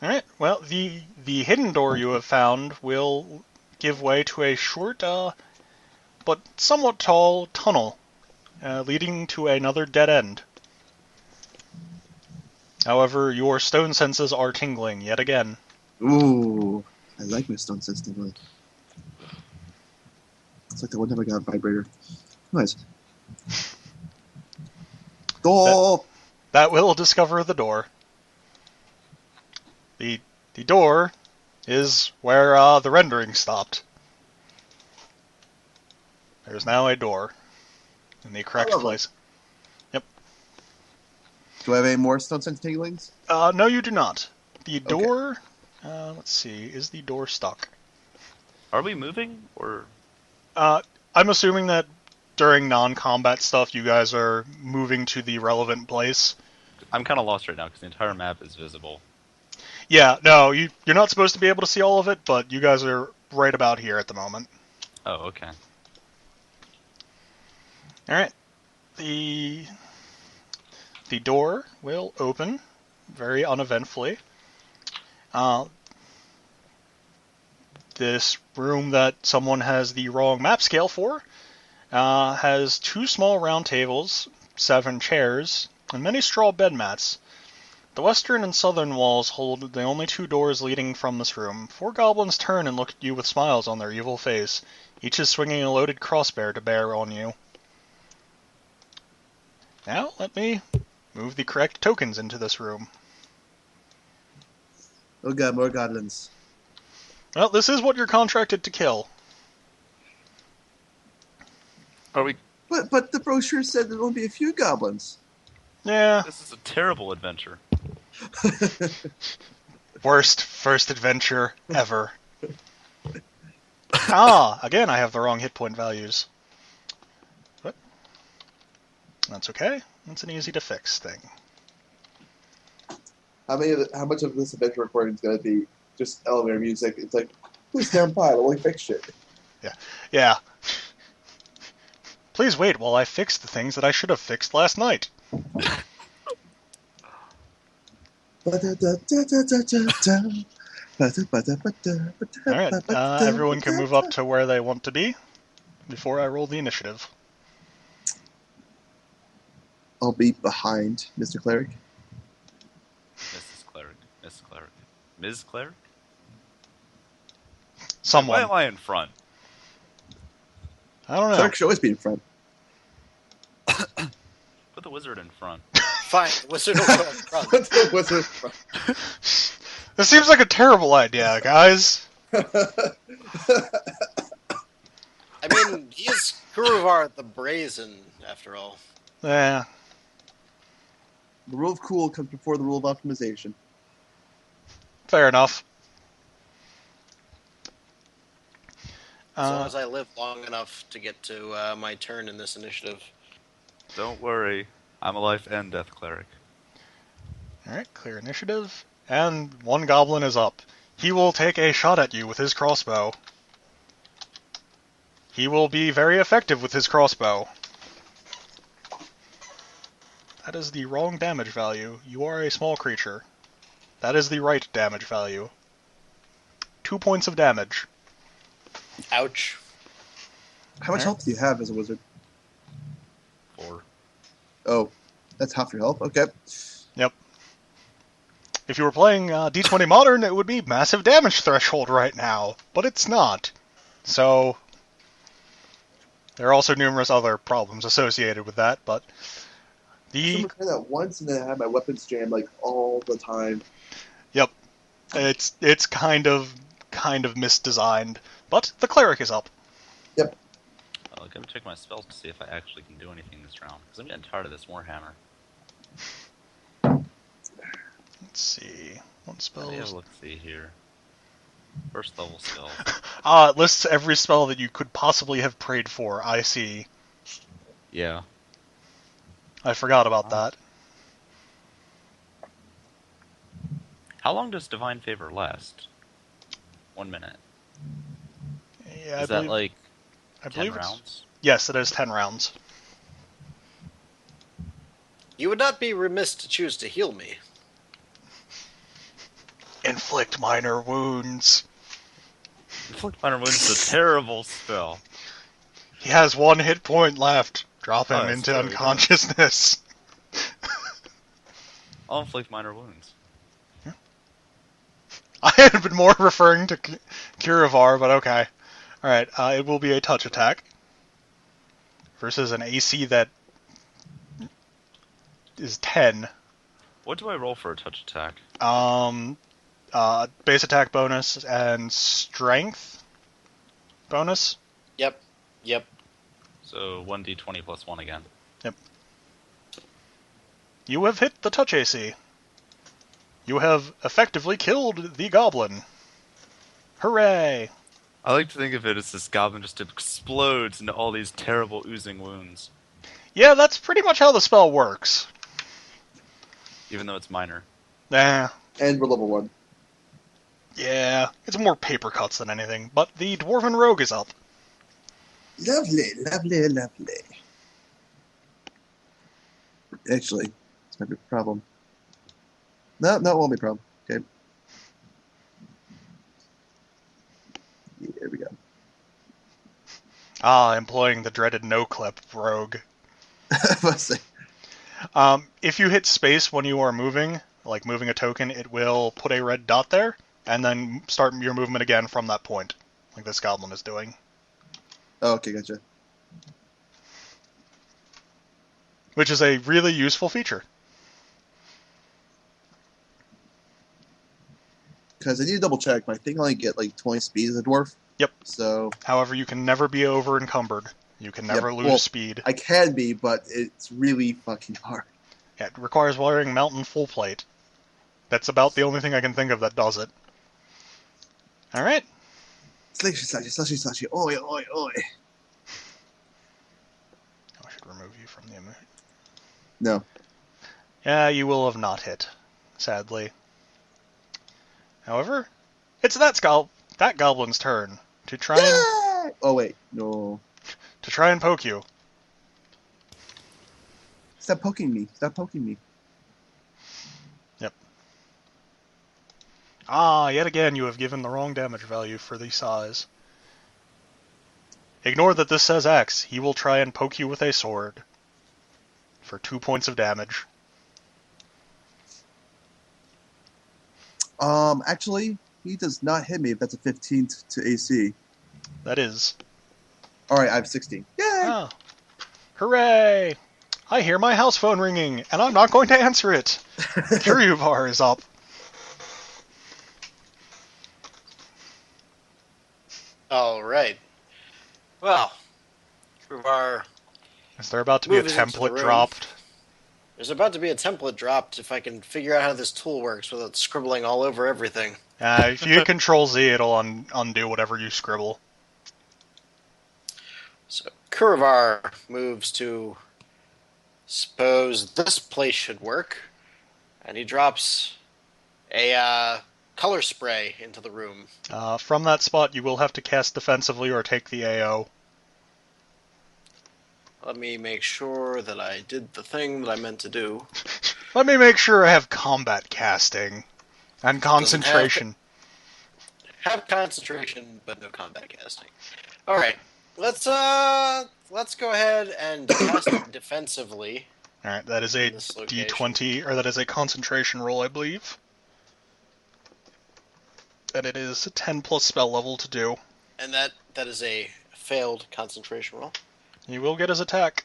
S1: Alright, well, the hidden door you have found will give way to a short, but somewhat tall tunnel, leading to another dead end. However, your stone senses are tingling yet again.
S2: Ooh. I like my stone sense tingling. It's like the one time I got a vibrator. Nice. Door!
S1: That will discover the door. The door is where the rendering stopped. There's now a door in the correct
S2: lovely.
S1: place.
S2: Do I have any more stone sense tinglings?
S1: No, you do not. The door... let's see. Is the door stuck?
S4: Are we moving or?
S1: I'm assuming that during non-combat stuff, you guys are moving to the relevant place.
S4: I'm kind of lost right now because the entire map is visible.
S1: Yeah, no, you're not supposed to be able to see all of it, but you guys are right about here at the moment.
S4: Oh, okay.
S1: Alright. The door will open very uneventfully. This room that someone has the wrong map scale for has 2 small round tables, 7 chairs, and many straw bed mats. The western and southern walls hold the only 2 doors leading from this room. 4 goblins turn and look at you with smiles on their evil face. Each is swinging a loaded crossbow to bear on you. Now, let me move the correct tokens into this room.
S2: Oh god, more goblins.
S1: Well, this is what you're contracted to kill.
S4: Are we?
S2: But the brochure said there'd only be a few goblins.
S1: Yeah,
S4: This is a terrible adventure.
S1: worst first adventure ever. Again, I have the wrong hit point values. What? That's okay. That's an easy to fix thing.
S2: How much of this adventure recording is going to be just elevator music? It's like, please stand by, we'll fix shit.
S1: Yeah. Please wait while I fix the things that I should have fixed last night. Alright, everyone can move up to where they want to be before I roll the initiative.
S2: I'll be behind Mr. Cleric.
S4: Mrs. Cleric. Miss Cleric. Ms. Cleric?
S1: Someone.
S4: Why am I in front?
S1: I don't know.
S2: Cleric should always be in front.
S4: Put the wizard in front.
S3: Fine, wizard will go in front.
S2: The wizard in front.
S1: This seems like a terrible idea, guys.
S3: I mean, he's Curuvar the Brazen, after all.
S1: Yeah.
S2: The rule of cool comes before the rule of optimization.
S1: Fair enough.
S3: As long as I live long enough to get to my turn in this initiative.
S4: Don't worry. I'm a life and death cleric.
S1: Alright, clear initiative. And 1 goblin is up. He will take a shot at you with his crossbow. He will be very effective with his crossbow. That is the wrong damage value. You are a small creature. That is the right damage value. 2 points of damage.
S3: Ouch.
S2: How much health do you have as a wizard?
S4: 4.
S2: Oh. That's half your health. Okay.
S1: Yep. If you were playing D20 Modern, it would be massive damage threshold right now, but it's not. So there are also numerous other problems associated with that, but
S2: I remember playing that once, and then I had my weapons jammed like all the time.
S1: Yep. It's kind of misdesigned, but the Cleric is up.
S2: Yep.
S4: I'll go check my spells to see if I actually can do anything this round, because I'm getting tired of this Warhammer.
S1: Let's see. What
S4: Let me have
S1: spells?
S4: a look-see here. First level spells.
S1: It lists every spell that you could possibly have prayed for, I see.
S4: Yeah.
S1: I forgot about that.
S4: How long does Divine Favor last? 1 minute.
S1: Yeah,
S4: Is that like
S1: I
S4: 10
S1: believe
S4: rounds?
S1: Yes, it is 10 rounds.
S3: You would not be remiss to choose to heal me.
S1: Inflict minor wounds.
S4: Inflict Minor Wounds is a terrible spell.
S1: He has 1 hit point left. Drop him
S4: Oh, that's
S1: into
S4: true, he does.
S1: unconsciousness.
S4: I'll inflict minor wounds.
S1: I had been more referring to Curuvar, but okay. Alright, it will be a touch attack. Versus an AC that is 10.
S4: What do I roll for a touch attack?
S1: Base attack bonus and strength bonus.
S3: Yep.
S4: So 1d20 plus 1 again.
S1: Yep. You have hit the touch AC. You have effectively killed the goblin. Hooray!
S4: I like to think of it as this goblin just explodes into all these terrible oozing wounds.
S1: Yeah, that's pretty much how the spell works.
S4: Even though it's minor.
S1: Nah.
S2: And we're level 1.
S1: Yeah, it's more paper cuts than anything, but the Dwarven Rogue is up.
S2: Lovely. Actually, this might be a problem. No, it won't be a problem. Okay. Yeah, there we go.
S1: Employing the dreaded no-clip Rogue.
S2: Let's see.
S1: If you hit space when you are moving, like moving a token, it will put a red dot there, and then start your movement again from that point, like this goblin is doing.
S2: Oh, okay, gotcha.
S1: Which is a really useful feature.
S2: Because I need to double check, but I think I only get like 20 speed as a dwarf.
S1: Yep.
S2: So
S1: However, you can never be over encumbered. You can never
S2: Yep,
S1: lose
S2: well,
S1: speed.
S2: I can be, but it's really fucking hard.
S1: It requires wearing Mountain Full Plate. That's about the only thing I can think of that does it. Alright.
S2: Slushy. Oi.
S1: I should remove you from the image.
S2: No.
S1: Yeah, you will have not hit, sadly. However, it's that goblin's turn to try and
S2: Oh, wait. No.
S1: poke you.
S2: Stop poking me.
S1: Yep. Yet again, you have given the wrong damage value for the size. Ignore that this says X. He will try and poke you with a sword. For 2 points of damage.
S2: Actually, he does not hit me if that's a 15 to AC.
S1: That is.
S2: Alright, I have 16. Yay!
S1: Ah. Hooray! I hear my house phone ringing, and I'm not going to answer it. Curuvar is up.
S3: Alright. Well, Curuvar,
S1: Is there about to be a
S3: Moves into the
S1: template
S3: room.
S1: dropped?
S3: there's about to be a template dropped if I can figure out how this tool works without scribbling all over everything.
S1: If you hit Control Z, it'll undo whatever you scribble.
S3: So Curuvar moves to suppose this place should work, and he drops a color spray into the room.
S1: From that spot, you will have to cast defensively or take the AO.
S3: Let me make sure that I did the thing that I meant to do.
S1: Let me make sure I have combat casting and concentration.
S3: Have concentration, but no combat casting. All right, let's go ahead and cast it defensively.
S1: Alright, that is a
S3: in this location.
S1: D20, or that is a concentration roll, I believe. And it is a 10 plus spell level to do.
S3: And that is a failed concentration roll.
S1: He will get his attack.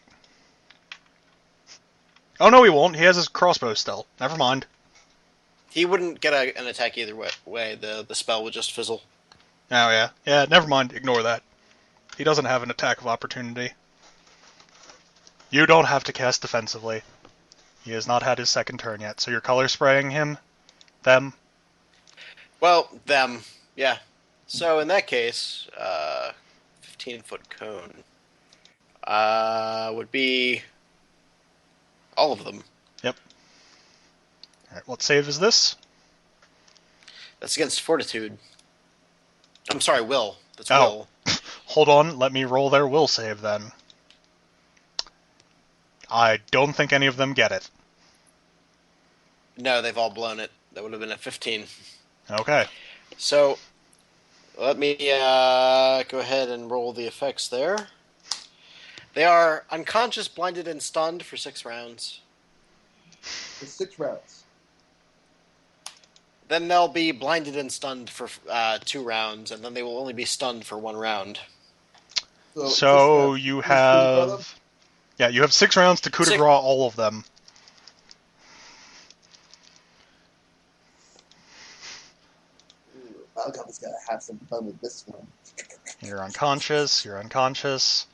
S1: Oh no, he won't. He has his crossbow still. Never mind.
S3: He wouldn't get an attack either way. The spell would just fizzle.
S1: Oh yeah. Yeah, never mind. Ignore that. He doesn't have an attack of opportunity. You don't have to cast defensively. He has not had his second turn yet, so you're color spraying him? Them?
S3: Well, them. Yeah. So in that case, 15-foot cone would be all of them.
S1: Yep. Alright, what save is this?
S3: That's against fortitude. I'm sorry, will. That's
S1: Oh.
S3: will.
S1: Hold on, let me roll their will save then. I don't think any of them get it.
S3: No, they've all blown it. That would have been at 15.
S1: Okay.
S3: So, let me go ahead and roll the effects there. They are unconscious, blinded, and stunned for 6 rounds.
S2: For 6 rounds.
S3: Then they'll be blinded and stunned for 2 rounds, and then they will only be stunned for 1 round.
S1: So you have... Yeah, you have 6 rounds to coup de grace all of them.
S2: Bogalf's gotta have some fun with this one.
S1: You're unconscious, you're unconscious.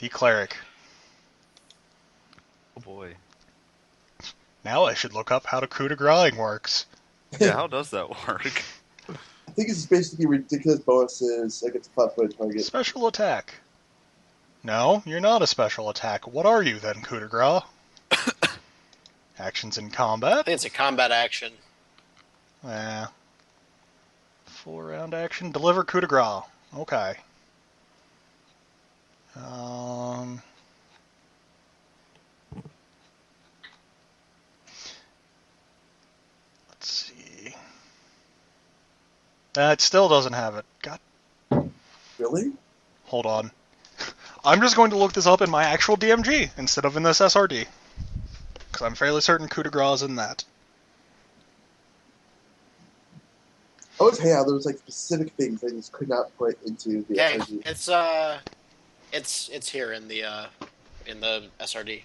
S1: The Cleric.
S4: Oh boy.
S1: Now I should look up how the coup de grace works.
S4: Yeah, how does that work?
S2: I think it's basically ridiculous bonuses against a flat-footed target.
S1: Special attack. No, you're not a special attack. What are you then, coup de grace? Actions in
S3: I
S1: combat?
S3: think it's a combat action.
S1: 4-round action. Deliver coup de grace. Okay. Let's see. It still doesn't have it. God.
S2: Really?
S1: Hold on. I'm just going to look this up in my actual DMG instead of in this SRD. Because I'm fairly certain coup de grace is in that.
S2: I always hate how there was like specific things they just could not put into the
S3: Okay,
S2: SRG.
S3: it's here in the SRD.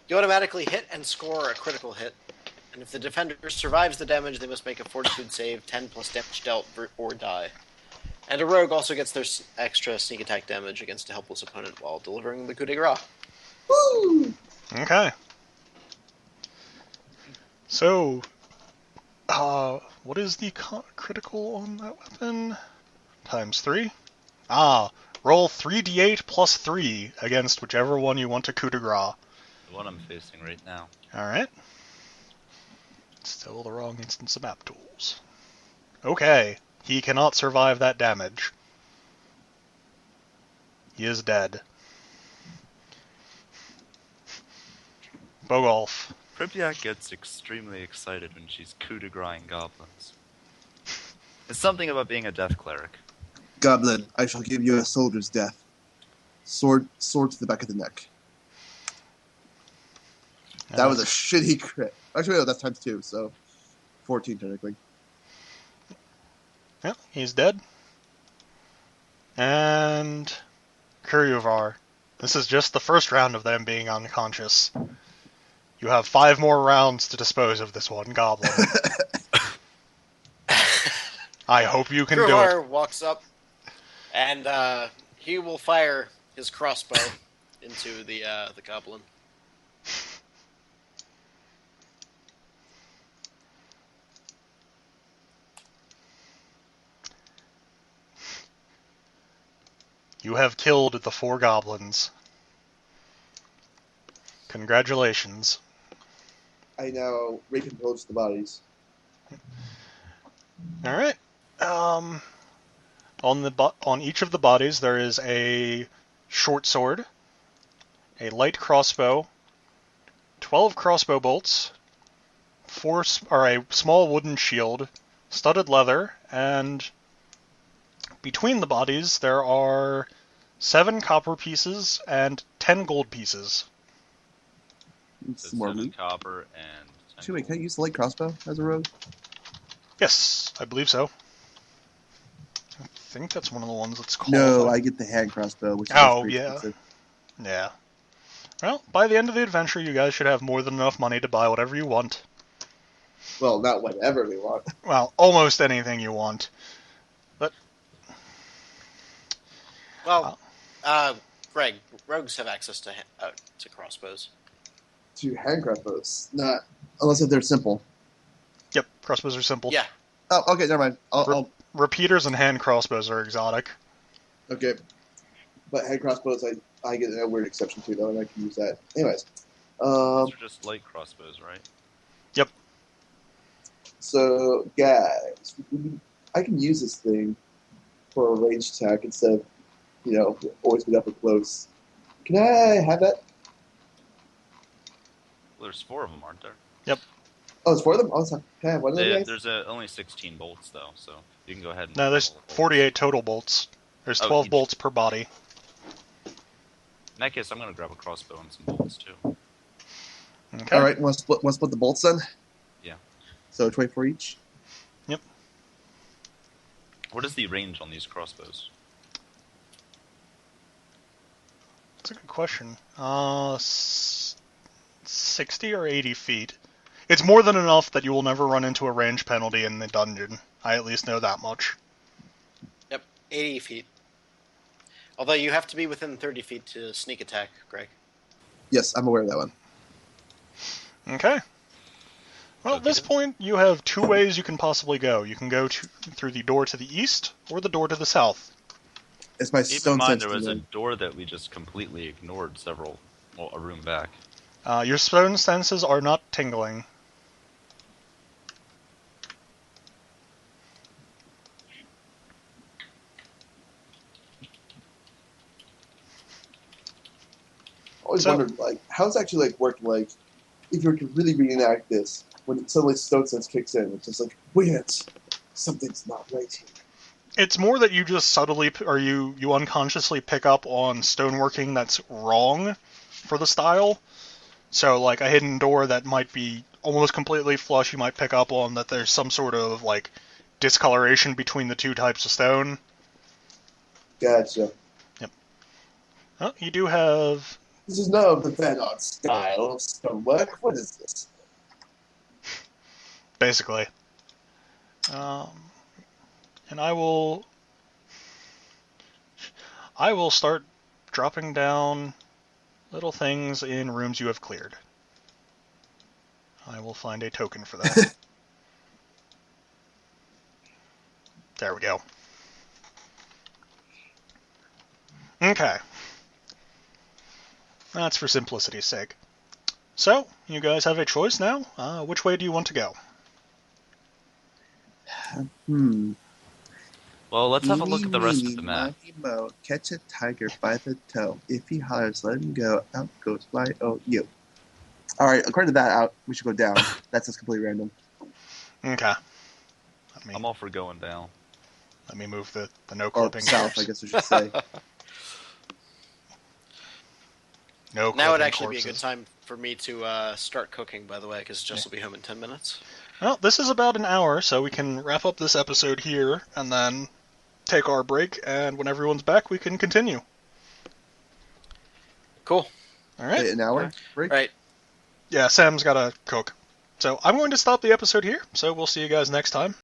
S3: You automatically hit and score a critical hit, and if the defender survives the damage, they must make a fortitude save, 10 plus damage dealt, or die. And a rogue also gets their extra sneak attack damage against a helpless opponent while delivering the coup de grace.
S2: Woo!
S1: Okay. So, what is the critical on that weapon? Times 3? Roll 3d8 plus 3 against whichever one you want to coup de grace.
S4: The one I'm facing right now.
S1: Alright. Still the wrong instance of map tools. Okay. He cannot survive that damage. He is dead. Bogalf.
S4: Pripyat gets extremely excited when she's coup de grace goblins. It's something about being a death cleric.
S2: Goblin, I shall give you a soldier's death. Sword to the back of the neck. That was a shitty crit. Actually, no, that's times 2, so 14 technically.
S1: Yeah, he's dead. And Curuvar. This is just the first round of them being unconscious. You have 5 more rounds to dispose of this one goblin. I hope you can do it.
S3: Curuvar walks up, and he will fire his crossbow into the goblin.
S1: You have killed the 4 goblins. Congratulations.
S2: I now rape and pillage the bodies.
S1: Alright. On each of the bodies there is a short sword, a light crossbow, 12 crossbow bolts, a small wooden shield, studded leather, and between the bodies there are 7 copper pieces and 10 gold pieces.
S4: So
S2: Some more
S4: 7
S2: loot.
S4: copper and 10
S2: Actually, wait, can I
S4: gold.
S2: use the light crossbow as a rogue?
S1: Yes, I believe so. I think that's one of the ones that's called.
S2: No, I get the hand crossbow, which is
S1: Oh,
S2: pretty
S1: yeah.
S2: expensive.
S1: Yeah. Well, by the end of the adventure, you guys should have more than enough money to buy whatever you want.
S2: Well, not whatever we want.
S1: Well, almost anything you want. But
S3: Well, Greg, rogues have access to crossbows.
S2: To hand crossbows, not unless if they're simple.
S1: yep, crossbows are simple.
S3: Yeah.
S2: Oh, okay, never mind. I'll
S1: Repeaters and hand crossbows are exotic.
S2: okay, but hand crossbows, I get a weird exception to though, and I can use that. Anyways,
S4: Those are just light crossbows, right?
S2: so guys, I can use this thing for a ranged attack instead of always be up and close. Can I have that?
S4: Well, there's 4 of them, aren't there?
S2: Oh, it's for them. Oh, can I have one of them, guys?
S4: There's only 16 bolts though, so you can go ahead and.
S1: No, there's
S4: roll the bolts.
S1: 48 total bolts. There's 12
S4: each.
S1: bolts per body.
S4: In that case, I'm gonna grab a crossbow and some bolts too.
S1: Okay.
S2: All right, want to split the bolts then?
S4: Yeah.
S2: So 24 each.
S4: What is the range on these crossbows?
S1: That's a good question. 60 or 80 feet. It's more than enough that you will never run into a range penalty in the dungeon. I at least know that much.
S3: Yep, 80 feet. Although you have to be within 30 feet to sneak attack, Greg.
S2: Yes, I'm aware of that one.
S1: Okay. Well, at this point, you have 2 ways you can possibly go. You can go through the door to the east, or the door to the south.
S2: It's my
S4: Keep in
S2: stone
S4: mind
S2: sense.
S4: there was a door that we just completely ignored a room back.
S1: Your stone senses are not tingling.
S2: I always
S1: So-
S2: wondered, how's it actually working? If you could really reenact this, when suddenly stone sense kicks in, it's just wait, something's not right here.
S1: It's more that you just subtly, or you unconsciously pick up on stoneworking that's wrong for the style. So, a hidden door that might be almost completely flush, you might pick up on that there's some sort of, discoloration between the 2 types of stone.
S2: Gotcha.
S1: Oh, you do have...
S2: This is no depend on style of stonework. What is this?
S1: Basically. And I will start dropping down little things in rooms you have cleared. I will find a token for that. There we go. Okay. That's for simplicity's sake. So, you guys have a choice now. Which way do you want to go?
S4: Well, let's have a look
S2: Eeny,
S4: at the rest
S2: meeny,
S4: of the map.
S2: miny, moe, catch a tiger by the toe. If he hollers, let him go. Out goes Y-O-U. All right, according to that, we should go down. That's just completely random.
S1: Okay.
S4: I'm all for going down.
S1: Let me move the no
S2: Or
S1: clipping.
S2: south, I guess we should say.
S1: No
S3: Now would
S1: clipping
S3: actually be a good
S1: corpses.
S3: time for me to start cooking, by the way, because Jess will be home in 10 minutes.
S1: Well, this is about an hour, so we can wrap up this episode here, and then take our break, and when everyone's back, we can continue.
S3: Cool.
S1: All right?
S2: An hour break?
S3: Right.
S1: Yeah, Sam's got to cook. So I'm going to stop the episode here, so we'll see you guys next time.